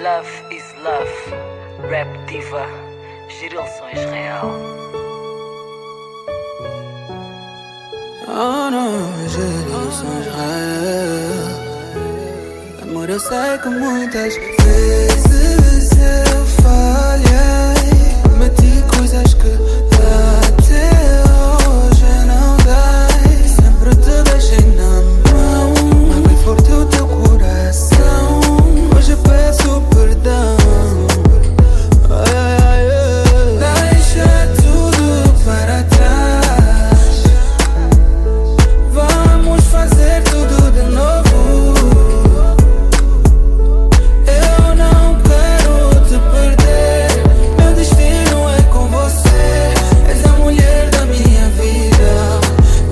Love is love. Rap diva, Girilson Israel. Oh não, Girilson Israel. Amor, eu sei que muitas vezes eu falhei, prometi coisas que até hoje não dei. Sempre te deixei na mão, abri forte o teu coração. Hoje peço perdão. Ai, ai, ai, ai. Deixa tudo para trás. Vamos fazer tudo de novo. Eu não quero te perder. Meu destino é com você. És a mulher da minha vida,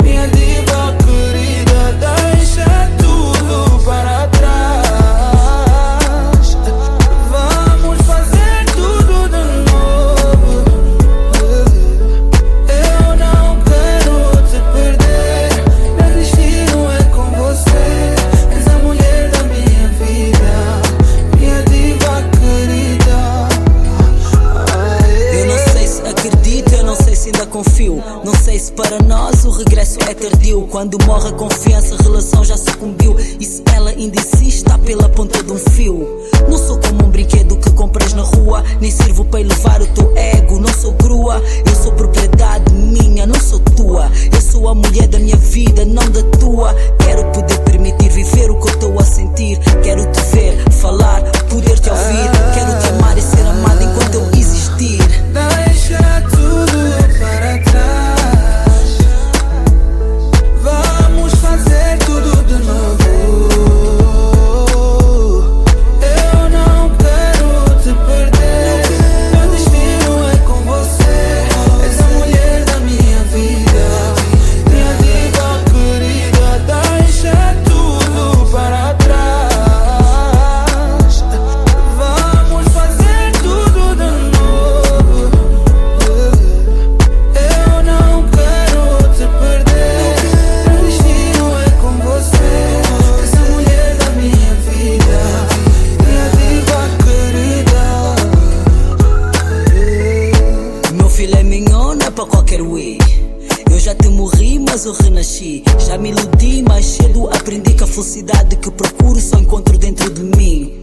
minha diva querida. Deixa tudo para trás. Vamos fazer tudo de novo. Eu não quero te perder. Meu destino é com você. És a mulher da minha vida, minha diva querida. Eu não sei se acredito, eu não sei se ainda confio. Não sei se para nós o regresso é tardio. Quando morre a confiança, a relação já sucumbiu. E se ela ainda insiste, está pela ponta de um fio. Não sou como um brinquedo que compras na rua, nem sirvo para elevar o teu ego. Não sou grua, eu sou propriedade minha, não sou tua. Eu sou a mulher da minha vida, não da tua. Quero poder permitir viver o que eu estou a sentir. Quero te ver, falar, poder te ouvir. Quero te amar e ser amada enquanto eu existir. Deixa tudo para trás. Vamos fazer tudo de novo. Eu não quero te perder. Meu destino é com você. És a mulher da minha vida, minha diva querida. Deixa tudo para trás. Vamos fazer tudo de novo. Eu não quero te perder. Meu destino é com você. És a mulher da minha vida, minha diva querida. Meu filé mignon não é para qualquer way. Eu já te morri, mas eu renasci. Já me iludi, mas cedo aprendi que a felicidade que procuro só encontro dentro de mim.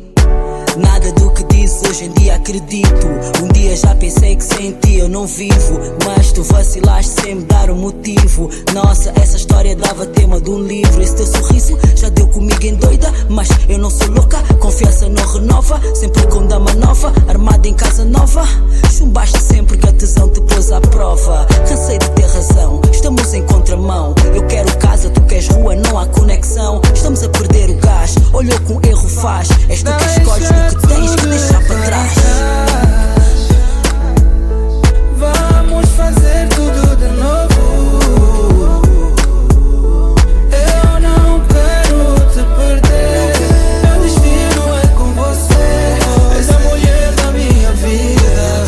Nada do que dizes hoje em dia acredito. Um dia já pensei que sem ti eu não vivo, mas tu vacilaste sem me dar um motivo. Nossa, essa história dava tema de um livro. Esse teu sorriso já deu comigo em doida, mas eu não sou louca. Confiança não renova, sempre com dama nova, armada em casa nova. Chumbaste sempre que a tesão te pôs à prova. Cansei de ter razão, estamos em contramão. Eu quero casa, tu queres rua, não há conexão. Estamos a perder o gás, olhou com erro faz. És tu que escolhes o que tens que deixar para trás. Vamos fazer tudo de novo. Eu não quero te perder. Meu destino é com você. És a mulher da minha vida,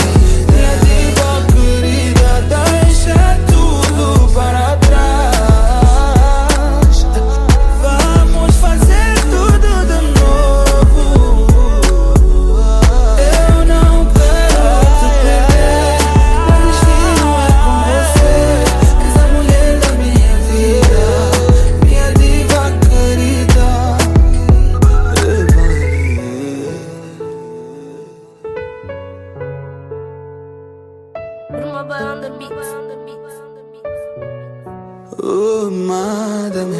minha diva querida. Deixa tudo para trás. Vamos fazer tudo de novo. Eu não quero te perder. Meu destino é com você. És a mulher da minha vida, minha diva querida. Uma banda beat. Oh, madame,